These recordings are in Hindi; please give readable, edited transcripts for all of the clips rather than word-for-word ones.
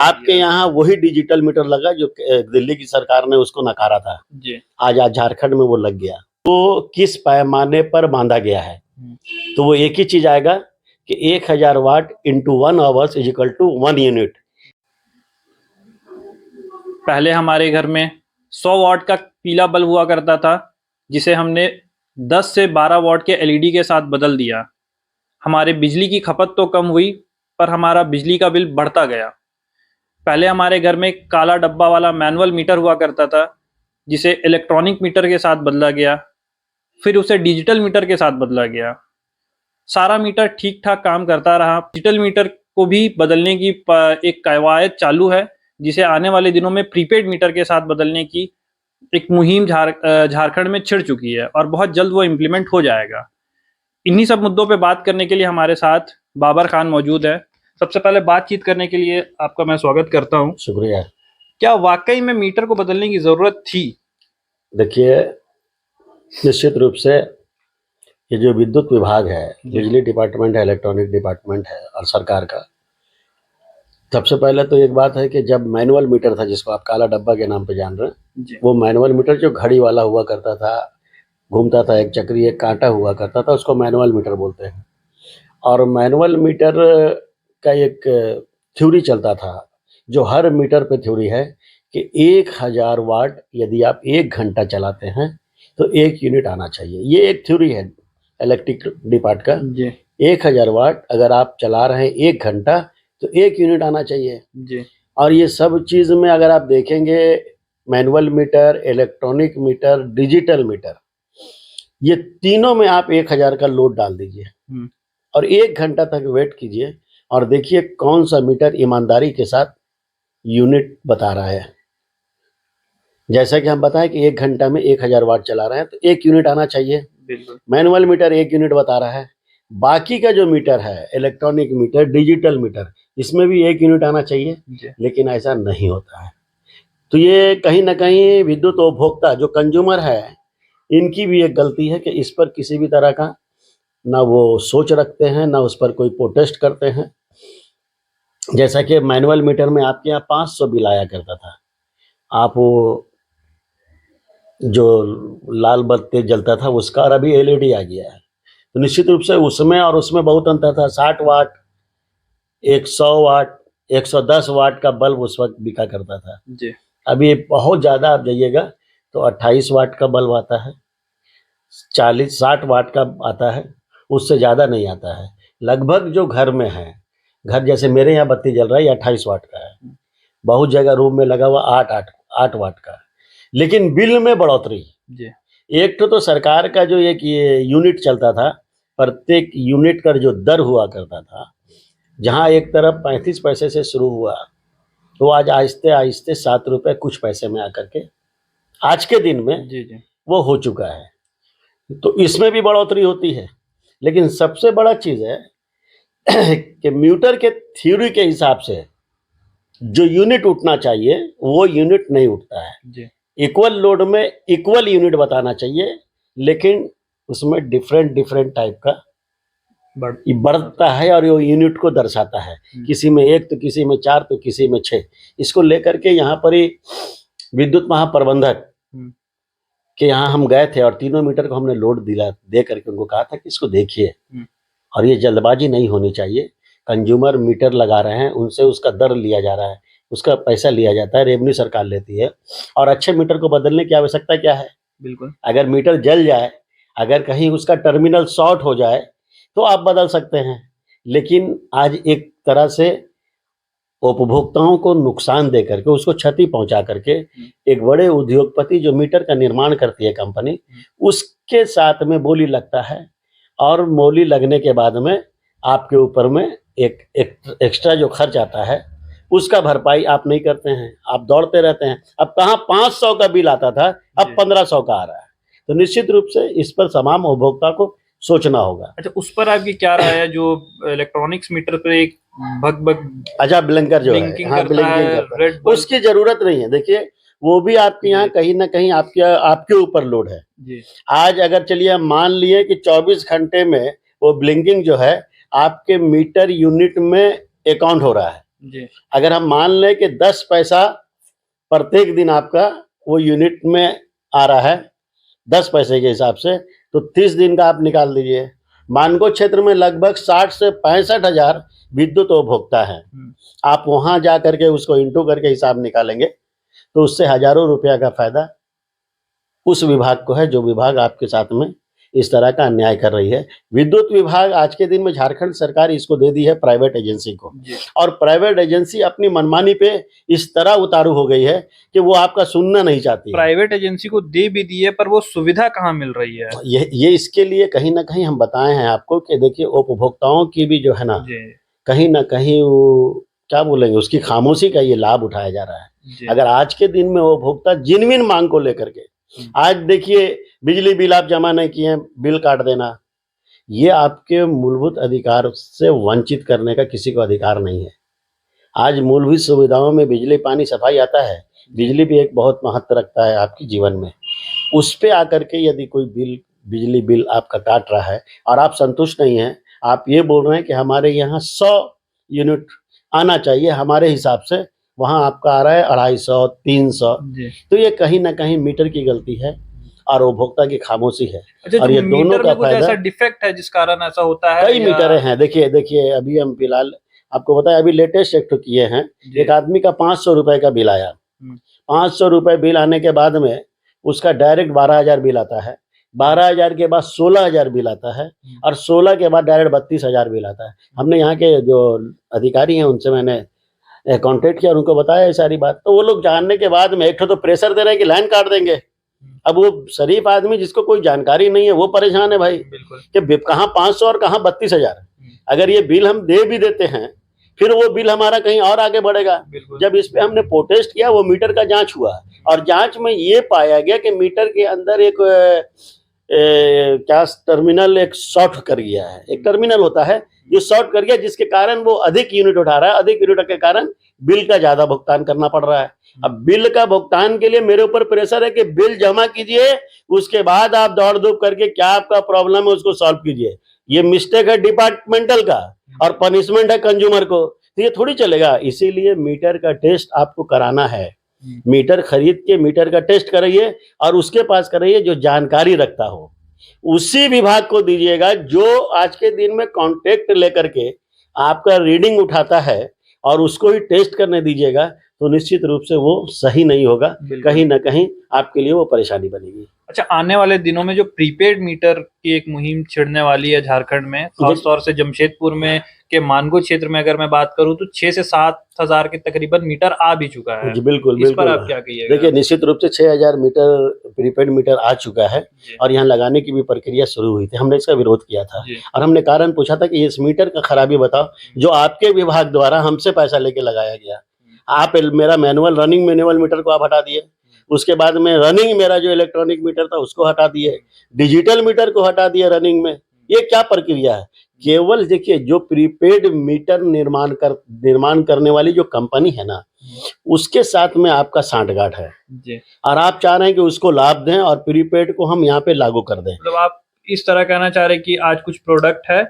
आपके यहाँ वही डिजिटल मीटर लगा जो दिल्ली की सरकार ने उसको नकारा था जी। आज झारखंड में वो लग गया। तो किस पैमाने पर बांधा गया है, तो वो एक ही चीज आएगा कि 1000 watt into 1 hours is equal to 1 unit. पहले हमारे घर में 100 वाट का पीला बल्ब हुआ करता था, जिसे हमने 10 से 12 वाट के एलईडी के साथ बदल दिया। हमारे बिजली की खपत तो कम हुई, पर हमारा बिजली का बिल बढ़ता गया। पहले हमारे घर में काला डब्बा वाला मैनुअल मीटर हुआ करता था, जिसे इलेक्ट्रॉनिक मीटर के साथ बदला गया। फिर उसे डिजिटल मीटर के साथ बदला गया। सारा मीटर ठीक ठाक काम करता रहा। डिजिटल मीटर को भी बदलने की एक कवायद चालू है, जिसे आने वाले दिनों में प्रीपेड मीटर के साथ बदलने की एक मुहिम झारखंड में छिड़ चुकी है और बहुत जल्द वो इम्प्लीमेंट हो जाएगा। इन्हीं सब मुद्दों पे बात करने के लिए हमारे साथ बाबर खान मौजूद है। सबसे पहले बातचीत करने के लिए आपका मैं स्वागत करता हूँ। शुक्रिया। क्या वाकई में मीटर को बदलने की जरूरत थी? देखिए, निश्चित रूप से ये जो विद्युत विभाग है, बिजली डिपार्टमेंट है, इलेक्ट्रॉनिक डिपार्टमेंट है और सरकार का, सबसे पहले तो एक बात है कि जब मैनुअल मीटर था, जिसको आप काला डब्बा के नाम पे जान रहे हैं, वो मैनुअल मीटर जो घड़ी वाला हुआ करता था, घूमता था, एक चक्री, एक कांटा हुआ करता था, उसको मैनुअल मीटर बोलते हैं। और मैनुअल मीटर का एक थ्योरी चलता था, जो हर मीटर पे थ्योरी है कि 1000 वाट यदि आप 1 घंटा चलाते हैं तो 1 यूनिट आना चाहिए। ये एक थ्योरी है इलेक्ट्रिक डिपार्ट का। 1000 वाट अगर आप चला रहे हैं 1 घंटा तो 1 यूनिट आना चाहिए जी। और ये सब चीज़ में अगर आप देखेंगे, manual meter, electronic meter, digital meter, ये तीनों में आप 1000 का लोड डाल दीजिए और 1 घंटा तक वेट कीजिए और देखिए कौन सा मीटर ईमानदारी के साथ यूनिट बता रहा है। जैसा कि हम बताएं कि 1 घंटा में 1000 वाट चला रहे हैं तो 1 यूनिट आना चाहिए। मैनुअल मीटर 1 यूनिट बता रहा है। बाकी का जो मीटर है, इलेक्ट्रॉनिक मीटर, डिजिटल मीटर, इसमें भी 1 यूनिट आना चाहिए, लेकिन ऐसा नहीं होता है। तो ये कहीं ना कहीं विद्युत उपभोक्ता जो कंज्यूमर है, इनकी भी एक गलती है कि इस पर किसी भी तरह का ना वो सोच रखते हैं, ना उस पर कोई प्रोटेस्ट करते हैं। जैसा कि मैनुअल मीटर में आपके यहाँ 500 बिल आया करता था, आप वो जो लाल बल्ब तेज जलता था उसका, और अभी एलईडी आ गया है, तो निश्चित रूप से उसमें और उसमें बहुत अंतर था। 60 वाट, 100 वाट, 110 वाट का बल्ब उस वक्त बिका करता था जी। अभी बहुत ज़्यादा आप जाइएगा तो 28 वाट का बल्ब आता है, 40-60 वाट का आता है, उससे ज़्यादा नहीं आता है। लगभग जो घर में है, घर जैसे मेरे यहाँ बत्ती जल रहा है, ये 28 वाट का है, बहुत जगह रूम में लगा हुआ 8 वाट का, लेकिन बिल में बढ़ोतरी। एक तो सरकार का जो एक ये यूनिट चलता था, प्रत्येक यूनिट का जो दर हुआ करता था, जहाँ एक तरफ 35 पैसे से शुरू हुआ, तो आज आहिस्ते आहिस्ते 7 रुपये कुछ पैसे में आकर के आज के दिन में वो हो चुका है। तो इसमें भी बढ़ोतरी होती है, लेकिन सबसे बड़ा चीज़ है कि मीटर के थ्योरी के हिसाब से जो यूनिट उठना चाहिए वो यूनिट नहीं उठता है। इक्वल लोड में इक्वल यूनिट बताना चाहिए, लेकिन उसमें डिफरेंट टाइप का बढ़ता है और वो यूनिट को दर्शाता है। किसी में 1 तो किसी में 4 तो किसी में 6। इसको लेकर के यहाँ पर ही विद्युत महाप्रबंधक के यहाँ हम गए थे और तीनों मीटर को हमने लोड दे करके उनको कहा था कि इसको देखिए, और ये जल्दबाजी नहीं होनी चाहिए। कंज्यूमर मीटर लगा रहे हैं, उनसे उसका दर लिया जा रहा है, उसका पैसा लिया जाता है, रेवेन्यू सरकार लेती है, और अच्छे मीटर को बदलने की आवश्यकता क्या है? बिल्कुल। अगर मीटर जल जाए, अगर कहीं उसका टर्मिनल शॉर्ट हो जाए तो आप बदल सकते हैं, लेकिन आज एक तरह से उपभोक्ताओं को नुकसान दे करके, उसको क्षति पहुंचा करके, एक बड़े उद्योगपति जो मीटर का निर्माण करती है कंपनी, उसके साथ में बोली लगता है, और बोली लगने के बाद में आपके ऊपर में एक एक्स्ट्रा जो खर्च आता है उसका भरपाई आप नहीं करते हैं, आप दौड़ते रहते हैं। अब कहाँ 500 का बिल आता था, अब 1500 का आ रहा है। तो निश्चित रूप से इस पर तमाम उपभोक्ता को सोचना होगा। अच्छा, उस पर आपकी क्या राय है जो इलेक्ट्रॉनिक्स मीटर पर एक भग अच्छा ब्लिंकर जो है, हाँ ब्लिंकिंग करता है, उसकी जरूरत नहीं है। देखिए वो भी आपके यहाँ कहीं ना कहीं आपके ऊपर लोड है। आज अगर चलिए हम मान लिए कि 24 घंटे में वो ब्लिंकिंग जो है आपके मीटर यूनिट में अकाउंट हो रहा है, जी अगर हम मान लें कि 10 पैसा प्रत्येक दिन आपका वो यूनिट में आ रहा है 10 पैसे के हिसाब से, तो 30 दिन का आप निकाल दीजिए। मानगो क्षेत्र में लगभग 60 से 65 हजार विद्युत उपभोक्ता हैं। आप वहाँ जा करके उसको इंटू करके हिसाब निकालेंगे तो उससे हजारों रुपया का फायदा उस विभाग को है जो विभाग आपके साथ में इस तरह का अन्याय कर रही है। विद्युत विभाग आज के दिन में झारखंड सरकार इसको दे दी है प्राइवेट एजेंसी को, और प्राइवेट एजेंसी अपनी मनमानी पे इस तरह उतारू हो गई है कि वो आपका सुनना नहीं चाहती है। प्राइवेट एजेंसी को दे भी दी है, पर वो सुविधा कहाँ मिल रही है? ये इसके लिए कहीं ना कहीं हम बताए हैं आपको कि देखिए उपभोक्ताओं की भी जो है ना कहीं ना कहीं वो क्या बोलेंगे उसकी खामोशी का ये लाभ उठाया जा रहा है। अगर आज के दिन में उपभोक्ता जिनविन मांग को लेकर के आज देखिए बिजली बिल आप जमा नहीं किए बिल काट देना, ये आपके मूलभूत अधिकार से वंचित करने का किसी को अधिकार नहीं है। आज मूलभूत सुविधाओं में बिजली पानी सफाई आता है, बिजली भी एक बहुत महत्व रखता है आपके जीवन में। उस पे आकर के यदि कोई बिजली बिल आपका काट रहा है और आप संतुष्ट नहीं हैं, आप ये बोल रहे हैं कि हमारे यहाँ 100 यूनिट आना चाहिए हमारे हिसाब से, वहाँ आपका आ रहा है 250 300, तो ये कहीं ना कहीं मीटर की गलती है और उपभोक्ता की खामोशी है। अच्छा, और ये दोनों का कुछ ऐसा डिफेक्ट है जिस कारण ऐसा होता है? कई मीटर हैं, देखिए अभी हम फिलहाल आपको बताया अभी लेटेस्ट एक किए हैं, एक आदमी का 500 रुपए का बिल आया। 500 रुपए बिल आने के बाद में उसका डायरेक्ट 12,000 बिल आता है, 12,000 के बाद 16,000 बिल आता है और 16 के बाद डायरेक्ट 32,000 बिल आता है। हमने यहाँ के जो अधिकारी हैं उनसे मैंने कॉन्टेक्ट किया और उनको बताया ये सारी बात, तो वो लोग जानने के बाद में एक तो प्रेशर दे रहे हैं कि लाइन काट देंगे। अब वो शरीफ आदमी जिसको कोई जानकारी नहीं है वो परेशान है भाई कि कहाँ 500 और कहाँ 32,000। अगर ये बिल हम दे भी देते हैं फिर वो बिल हमारा कहीं और आगे बढ़ेगा। जब इस पे हमने प्रोटेस्ट किया वो मीटर का जांच हुआ और जांच में ये पाया गया कि मीटर के अंदर एक क्या टर्मिनल एक शॉर्ट कर गया है, एक टर्मिनल होता है जो शॉर्ट कर गया जिसके कारण वो अधिक यूनिट उठा रहा है, अधिक यूनिट के कारण बिल का ज्यादा भुगतान करना पड़ रहा है। अब बिल का भुगतान के लिए मेरे ऊपर प्रेशर है कि बिल जमा कीजिए, उसके बाद आप दौड़ धूप करके क्या आपका प्रॉब्लम है उसको सॉल्व कीजिए। ये मिस्टेक है डिपार्टमेंटल का और पनिशमेंट है कंज्यूमर को, तो ये थोड़ी चलेगा। इसीलिए मीटर का टेस्ट आपको कराना है, मीटर खरीद के मीटर का टेस्ट कराइए और उसके पास कराइए जो जानकारी रखता हो, उसी विभाग को दीजिएगा जो आज के दिन में कॉन्टेक्ट लेकर के आपका रीडिंग उठाता है और उसको ही टेस्ट करने दीजिएगा, तो निश्चित रूप से वो सही नहीं होगा, कहीं ना कहीं आपके लिए वो परेशानी बनेगी। अच्छा, आने वाले दिनों में जो प्रीपेड मीटर की एक मुहिम छिड़ने वाली है झारखंड में, खासतौर से जमशेदपुर में के मानगो क्षेत्र में अगर मैं बात करूं तो 6 से 7 हजार के तकरीबन मीटर आ भी चुका है। जी बिल्कुल, इस पर आप क्या कहिएगा? देखिए निश्चित रूप से 6,000 मीटर प्रीपेड मीटर आ चुका है और यहाँ लगाने की भी प्रक्रिया शुरू हुई थी। हमने इसका विरोध किया था और हमने कारण पूछा था कि इस मीटर का खराबी बताओ जो आपके विभाग द्वारा हमसे पैसा लेके लगाया गया। आप मेरा रनिंग मैनुअल मीटर को आप हटा दिए, उसके बाद में रनिंग मेरा जो इलेक्ट्रॉनिक मीटर था उसको हटा दिए, डिजिटल मीटर को हटा दिए रनिंग में। ये क्या प्रक्रिया है? केवल देखिए जो प्रीपेड मीटर निर्माण करने वाली जो कंपनी है ना उसके साथ में आपका सांठगांठ है और आप चाह रहे हैं कि उसको लाभ दें और प्रीपेड को हम यहाँ पे लागू कर दें। मतलब आप इस तरह कहना चाह रहे हैं कि आज कुछ प्रोडक्ट है,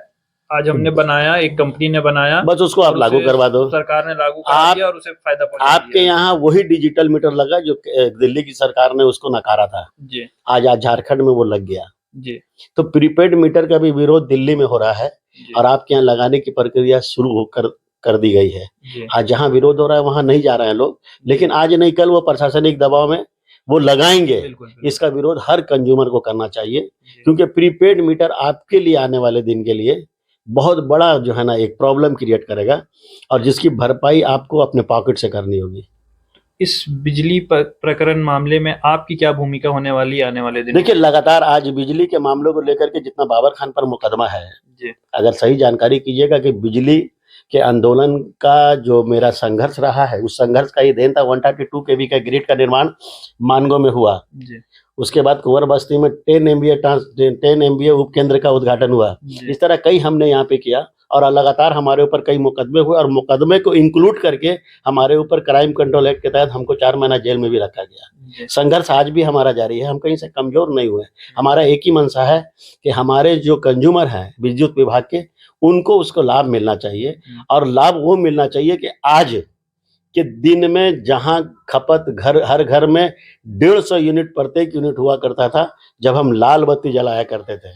आज हमने बनाया, एक कंपनी ने बनाया, बस उसको आप लागू करवा दो, सरकार ने लागू कर दिया और उसे फायदा पहुंचा दिया। आपके यहाँ वही डिजिटल मीटर लगा जो दिल्ली की सरकार ने उसको नकारा था जी, आज झारखंड में वो लग गया जी। तो प्रीपेड मीटर का भी विरोध दिल्ली में हो रहा है और आपके यहाँ लगाने की प्रक्रिया शुरू कर दी गई है। आज जहाँ विरोध हो रहा है वहां नहीं जा रहे हैं लोग, लेकिन आज नहीं कल वो प्रशासनिक दबाव में वो लगाएंगे। इसका विरोध हर कंज्यूमर को करना चाहिए क्योंकि प्रीपेड मीटर आपके लिए आने वाले दिन के लिए बहुत बड़ा जो है ना एक प्रॉब्लम क्रिएट करेगा और जिसकी भरपाई आपको अपने पॉकेट से करनी होगी। इस बिजली प्रकरण मामले में आपकी क्या भूमिका होने वाली है आने वाले दिन? देखिए लगातार आज बिजली के मामलों को लेकर के जितना बाबर खान पर मुकदमा है जी, अगर सही जानकारी कीजिएगा कि बिजली के आंदोलन का जो मेरा संघर्ष रहा है उस संघर्ष का ही देन था 132 kV का ग्रिड का निर्माण मानगो में हुआ जी। उसके बाद कुंवर बस्ती में 10 MVA उपकेंद्र का उद्घाटन हुआ। इस तरह कई हमने यहाँ पे किया और लगातार हमारे ऊपर कई मुकदमे हुए और मुकदमे को इंक्लूड करके हमारे ऊपर क्राइम कंट्रोल एक्ट के तहत हमको 4 महीना जेल में भी रखा गया। संघर्ष आज भी हमारा जारी है, हम कहीं से कमजोर नहीं हुए। हमारा एक ही मंशा है कि हमारे जो कंज्यूमर हैं विद्युत विभाग के उनको उसको लाभ मिलना चाहिए। और लाभ वो मिलना चाहिए कि आज के दिन में जहाँ खपत हर घर में 150 यूनिट प्रत्येक यूनिट हुआ करता था जब हम लाल बत्ती जलाया करते थे,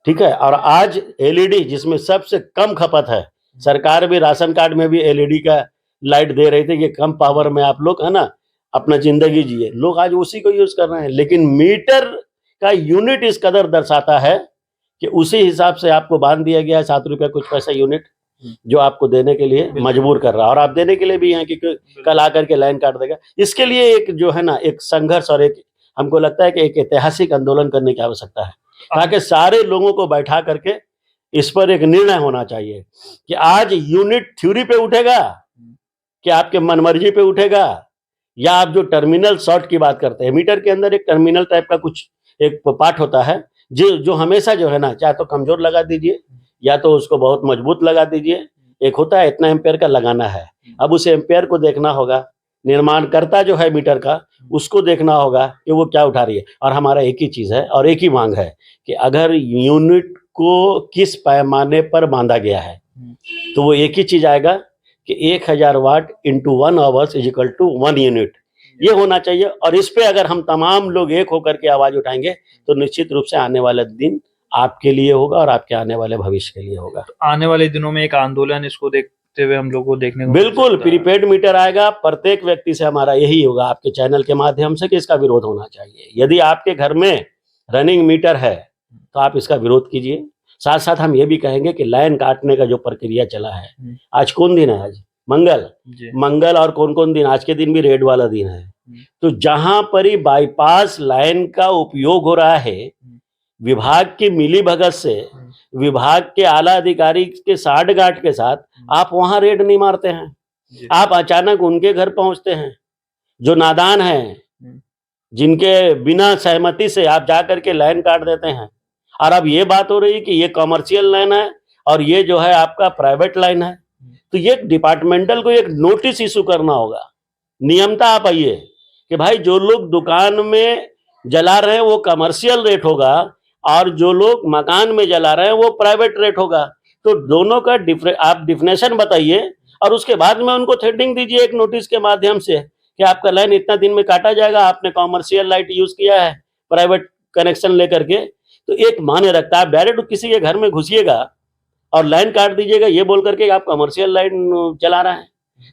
ठीक है। और आज एलईडी जिसमें सबसे कम खपत है, सरकार भी राशन कार्ड में भी एलईडी का लाइट दे रही थी कि कम पावर में आप लोग है ना अपना जिंदगी जिए, लोग आज उसी को यूज कर रहे हैं। लेकिन मीटर का यूनिट इस कदर दर्शाता है कि उसी हिसाब से आपको बांध दिया गया है 7 रुपया कुछ पैसा यूनिट, जो आपको देने के लिए मजबूर कर रहा है। और आप देने के लिए भी हैं कि कल आकर के लाइन काट देगा। इसके लिए एक जो है ना एक संघर्ष और एक हमको लगता है कि एक ऐतिहासिक आंदोलन करने की आवश्यकता है, ताकि सारे लोगों को बैठा करके इस पर एक निर्णय होना चाहिए कि आज यूनिट थ्योरी पे उठेगा कि आपके मनमर्जी पे उठेगा, या आप जो टर्मिनल शॉर्ट की बात करते हैं, मीटर के अंदर एक टर्मिनल टाइप का कुछ एक पार्ट होता है जो हमेशा जो है ना चाहे तो कमजोर लगा दीजिए या तो उसको बहुत मजबूत लगा दीजिए। एक होता है इतना एम्पेयर का लगाना है, अब उस एम्पेयर को देखना होगा, निर्माणकर्ता जो है मीटर का उसको देखना होगा कि वो क्या उठा रही है। और हमारा एक ही चीज है और एक ही मांग है कि अगर यूनिट को किस पैमाने पर बांधा गया है तो वो एक ही चीज आएगा कि 1000 watt into 1 hours is equal to 1 unit, ये होना चाहिए। और इस पे अगर हम तमाम लोग एक होकर के आवाज उठाएंगे तो निश्चित रूप से आने वाला दिन आपके लिए होगा और आपके आने वाले भविष्य के लिए होगा। तो आने वाले दिनों में एक आंदोलन इसको देखते हुए हम लोग को देखने को बिल्कुल प्रीपेड मीटर आएगा। प्रत्येक व्यक्ति से हमारा यही होगा आपके चैनल के माध्यम से कि इसका विरोध होना चाहिए। यदि आपके घर में रनिंग मीटर है तो आप इसका विरोध कीजिए। साथ साथ हम ये भी कहेंगे कि लाइन काटने का जो प्रक्रिया चला है, आज कौन दिन है? आज मंगल और कौन कौन दिन, आज के दिन भी रेड वाला दिन है। तो जहां पर ही बाईपास लाइन का उपयोग हो रहा है, विभाग की मिलीभगत से विभाग के आला अधिकारी के साठगांठ के साथ आप वहां रेड नहीं मारते हैं, आप अचानक उनके घर पहुंचते हैं जो नादान हैं, जिनके बिना सहमति से आप जाकर के लाइन काट देते हैं। और अब ये बात हो रही है कि ये कमर्शियल लाइन है और ये जो है आपका प्राइवेट लाइन है, तो ये डिपार्टमेंटल को एक नोटिस इशू करना होगा। नियमता आप आइए कि भाई जो लोग दुकान में जला रहे हैं वो कमर्शियल रेट होगा और जो लोग मकान में जला रहे हैं वो प्राइवेट रेट होगा। तो दोनों का आप डिफिनेशन बताइए और उसके बाद में उनको थ्रेडिंग दीजिए एक नोटिस के माध्यम से कि आपका लाइन इतना दिन में काटा जाएगा, आपने कॉमर्शियल लाइट यूज किया है प्राइवेट कनेक्शन लेकर के, तो एक माने रखता है। आप डायरेक्ट किसी के घर में घुसिएगा और लाइन काट दीजिएगा ये बोल करके आप कमर्शियल लाइन चला रहे हैं,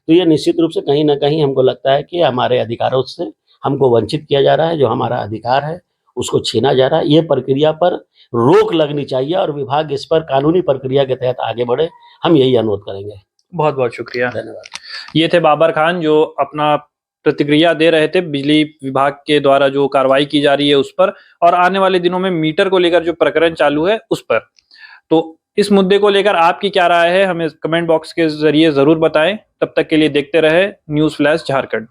तो ये निश्चित रूप से कहीं ना कहीं हमको लगता है कि हमारे अधिकारों से हमको वंचित किया जा रहा है। जो हमारा अधिकार है उसको छीना जा रहा है। ये प्रक्रिया पर रोक लगनी चाहिए और विभाग इस पर कानूनी प्रक्रिया के तहत आगे बढ़े, हम यही अनुरोध करेंगे। बहुत बहुत शुक्रिया, धन्यवाद। ये थे बाबर खान जो अपना प्रतिक्रिया दे रहे थे बिजली विभाग के द्वारा जो कार्रवाई की जा रही है उस पर और आने वाले दिनों में मीटर को लेकर जो प्रकरण चालू है उस पर। तो इस मुद्दे को लेकर आपकी क्या राय है हमें कमेंट बॉक्स के जरिए जरूर बताएं। तब तक के लिए देखते रहे न्यूज़ फ्लैश झारखंड।